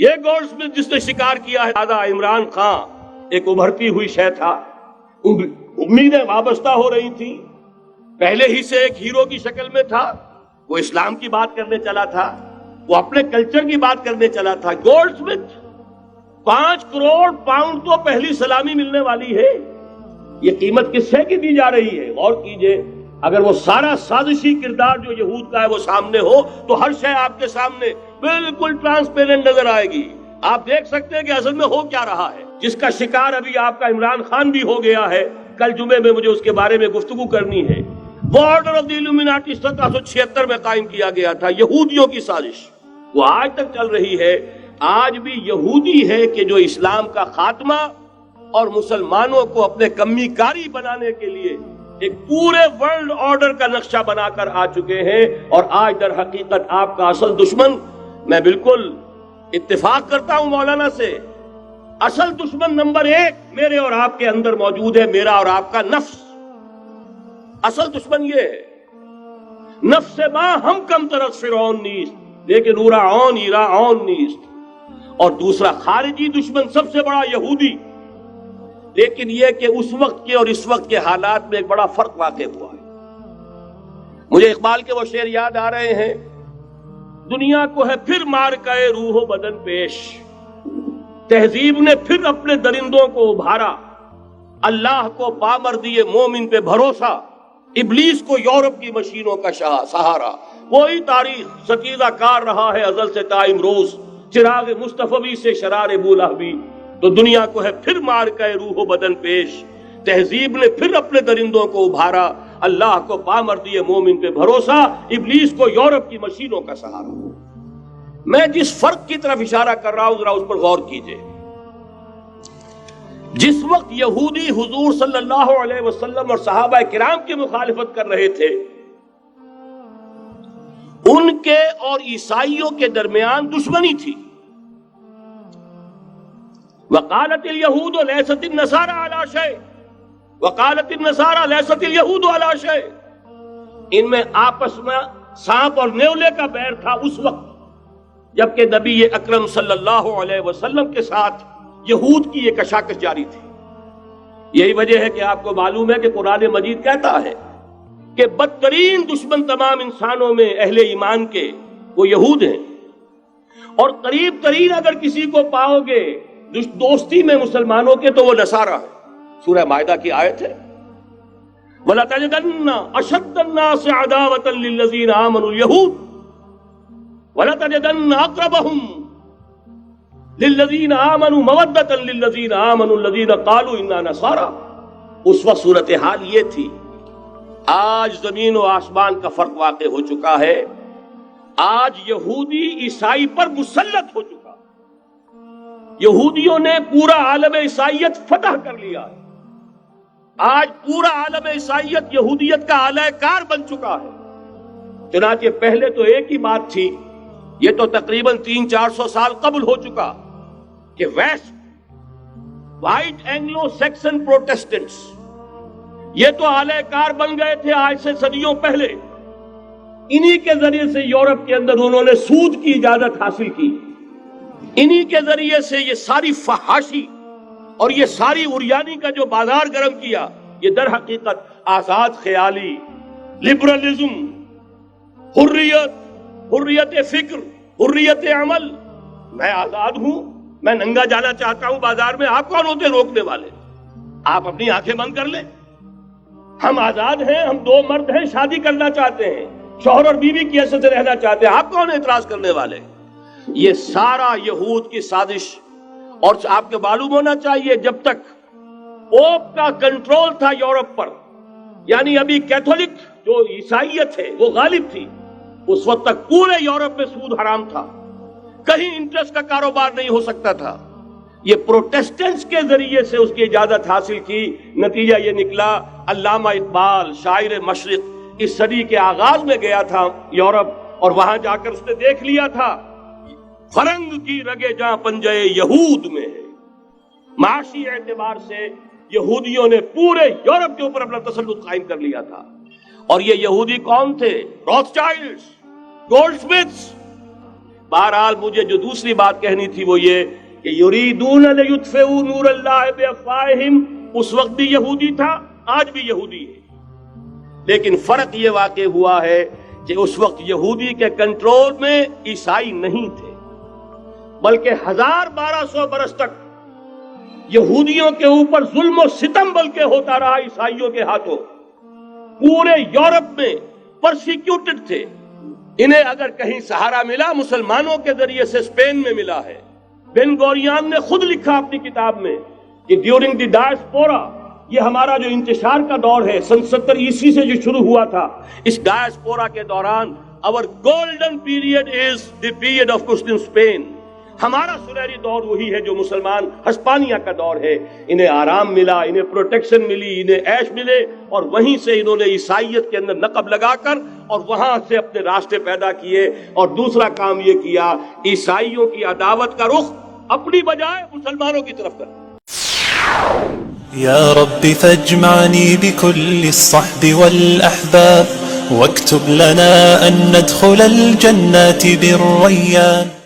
یہ gold Smith جس نے شکار کیا ہے دادا عمران خان ایک ابھرتی ہوئی شے تھا، امیدیں وابستہ ہو رہی تھی، پہلے ہی سے ایک ہیرو کی شکل میں تھا، وہ اسلام کی بات کرنے چلا تھا، وہ اپنے کلچر کی بات کرنے چلا تھا۔ گولڈ سمتھ 5 کروڑ پاؤنڈ تو پہلی سلامی ملنے والی ہے، یہ قیمت کس سے کی دی جا رہی ہے؟ غور کیجئے، اگر وہ سارا سازشی کردار جو یہود کا ہے وہ سامنے ہو تو ہر شے آپ کے سامنے بالکل ٹرانسپیرنٹ نظر آئے گی، آپ دیکھ سکتے ہیں کہ اصل میں ہو کیا رہا ہے۔ جس کا شکار ابھی آپ کا عمران خان بھی ہو گیا ہے، کل جمعے میں مجھے اس کے بارے میں گفتگو کرنی ہے۔ وہ آرڈر آف دی الومناٹی 1776 میں قائم کیا گیا تھا، یہودیوں کی سازش، وہ آج تک چل رہی ہے۔ آج بھی یہودی ہے کہ جو اسلام کا خاتمہ اور مسلمانوں کو اپنے کمی کاری بنانے کے لیے ایک پورے ورلڈ آرڈر کا نقشہ بنا کر آ چکے ہیں، اور آج در حقیقت آپ کا اصل دشمن، میں بالکل اتفاق کرتا ہوں مولانا سے، اصل دشمن نمبر 1 میرے اور آپ کے اندر موجود ہے، میرا اور آپ کا نفس۔ اصل دشمن یہ ہے، نفس ما ہم کم طرف فرعون نیست لیکن اورا عون ایرا عون نیست۔ اور دوسرا خارجی دشمن سب سے بڑا یہودی، لیکن یہ کہ اس وقت کے اور اس وقت کے حالات میں ایک بڑا فرق واقع ہوا ہے۔ مجھے اقبال کے وہ شعر یاد آ رہے ہیں، دنیا کو ہے پھر مارکہ روح و بدن پیش، تہذیب نے پھر اپنے درندوں کو ابھارا، اللہ کو پامردی مومن پہ بھروسہ، ابلیس کو یورپ کی مشینوں کا سہارا۔ وہی تاریخ ستیزہ کار رہا ہے ازل سے تا امروز، چراغ مصطفی سے شرار بولہبی۔ تو دنیا کو ہے پھر مارکہ روح و بدن پیش، تہذیب نے پھر اپنے درندوں کو ابھارا، اللہ کو پامردی مومن پہ بھروسہ، ابلیس کو یورپ کی مشینوں کا سہارا۔ میں جس فرق کی طرف اشارہ کر رہا ہوں ذرا اس پر غور کیجئے۔ جس وقت یہودی حضور صلی اللہ علیہ وسلم اور صحابہ کرام کی مخالفت کر رہے تھے، ان کے اور عیسائیوں کے درمیان دشمنی تھی۔ وقالت اليہود لیست النصارى علی شیء وقالت النصارى لیست اليہود علی شیء، ان میں آپس میں سانپ اور نیولے کا بیر تھا اس وقت، جبکہ نبی اکرم صلی اللہ علیہ وسلم کے ساتھ یہود کی یہ کشاکش جاری تھی۔ یہی وجہ ہے کہ آپ کو معلوم ہے کہ قرآن مجید کہتا ہے کہ بدترین دشمن تمام انسانوں میں اہل ایمان کے وہ یہود ہیں، اور قریب ترین اگر کسی کو پاؤ گے دوستی میں مسلمانوں کے تو وہ نصارہ ہے۔ سورہ مائدہ کی آیت ہے، وَلَتَجِدَنَّ أَشَدَّ النَّاسِ عَدَاوَةً لِلَّذِينَ آمَنُوا الْيَهُودَ وَلَتَجِدَنَّ أَقْرَبَهُمْ لِلَّذِينَ آمَنُوا مَوَدَّةً لِلَّذِينَ آمَنُوا الَّذِينَ قَالُوا إِنَّا نَصَارَى۔ اس وقت صورتحال یہ تھی۔ آج زمین و آسمان کا فرق واقع ہو چکا ہے، آج یہودی عیسائی پر مسلط ہو چکا، یہودیوں نے پورا عالم عیسائیت فتح کر لیا ہے، آج پورا عالم عیسائیت یہودیت کا اعلی کار بن چکا ہے۔ چنانچہ پہلے تو ایک ہی بات تھی، یہ تو تقریباً 300-400 سال قبل ہو چکا کہ west white Anglo Saxon Protestants یہ تو اعلی کار بن گئے تھے آج سے صدیوں پہلے، انہی کے ذریعے سے یورپ کے اندر انہوں نے سود کی اجازت حاصل کی، انہی کے ذریعے سے یہ ساری فحاشی اور یہ ساری عریانی کا جو بازار گرم کیا، یہ در حقیقت آزاد خیالی، لبرلزم، حریت فکر، حریت عمل، میں آزاد ہوں، میں ننگا جانا چاہتا ہوں بازار میں، آپ کون ہوتے روکنے والے؟ آپ اپنی آنکھیں بند کر لیں، ہم آزاد ہیں، ہم 2 مرد ہیں، شادی کرنا چاہتے ہیں، شوہر اور بیوی کی حیثیت سے رہنا چاہتے ہیں، آپ کون اعتراض کرنے والے؟ یہ سارا یہود کی سازش۔ اور آپ کو معلوم ہونا چاہیے جب تک پوپ کا کنٹرول تھا یورپ پر، یعنی ابھی کیتھولک جو عیسائیت ہے وہ غالب تھی، اس وقت تک پورے یورپ میں سود حرام تھا، کہیں انٹرسٹ کا کاروبار نہیں ہو سکتا تھا۔ یہ پروٹیسٹنٹس کے ذریعے سے اس کی اجازت حاصل کی، نتیجہ یہ نکلا علامہ اقبال شاعر مشرق اس صدی کے آغاز میں گیا تھا یورپ، اور وہاں جا کر اس نے دیکھ لیا تھا فرنگ کی رگے جہاں پنجے یہود میں ہے۔ معاشی اعتبار سے یہودیوں نے پورے یورپ کے اوپر اپنا تسلط قائم کر لیا تھا، اور یہ یہودی کون تھے؟ روتھ چائلڈز، گولڈ سمتھس، بہرحال مجھے جو دوسری بات کہنی تھی وہ یہ کہ یریدون لیطفئوا نور اللہ بافواہہم، اس وقت بھی یہودی تھا، آج بھی یہودی ہے، لیکن فرق یہ واقع ہوا ہے کہ اس وقت یہودی کے کنٹرول میں عیسائی نہیں تھے، بلکہ 1200 برس تک یہودیوں کے اوپر ظلم و ستم بلکہ ہوتا رہا عیسائیوں کے ہاتھوں، پورے یورپ میں پرسیکیوٹڈ تھے۔ انہیں اگر کہیں سہارا ملا مسلمانوں کے ذریعے سے اسپین میں ملا ہے۔ بن گوریان نے خود لکھا اپنی کتاب میں کہ ڈیورنگ دی ڈائسپورا، یہ ہمارا جو انتشار کا دور ہے 70 عیسوی سے جو شروع ہوا تھا، اس ڈائسپورا کے دوران our golden period is the period of Christian Spain، ہمارا سنہری دور وہی ہے جو مسلمان ہسپانیہ کا دور ہے۔ انہیں آرام ملا، انہیں پروٹیکشن ملی، انہیں عیش ملے، اور وہیں سے انہوں نے عیسائیت کے اندر نقب لگا کر اور وہاں سے اپنے راستے پیدا کیے۔ اور دوسرا کام یہ کیا، عیسائیوں کی عداوت کا رخ اپنی بجائے مسلمانوں کی طرف کر۔ یا رب فاجمعنی بكل الصحب والأحباب واكتب لنا أن ندخل الجنات بالريان۔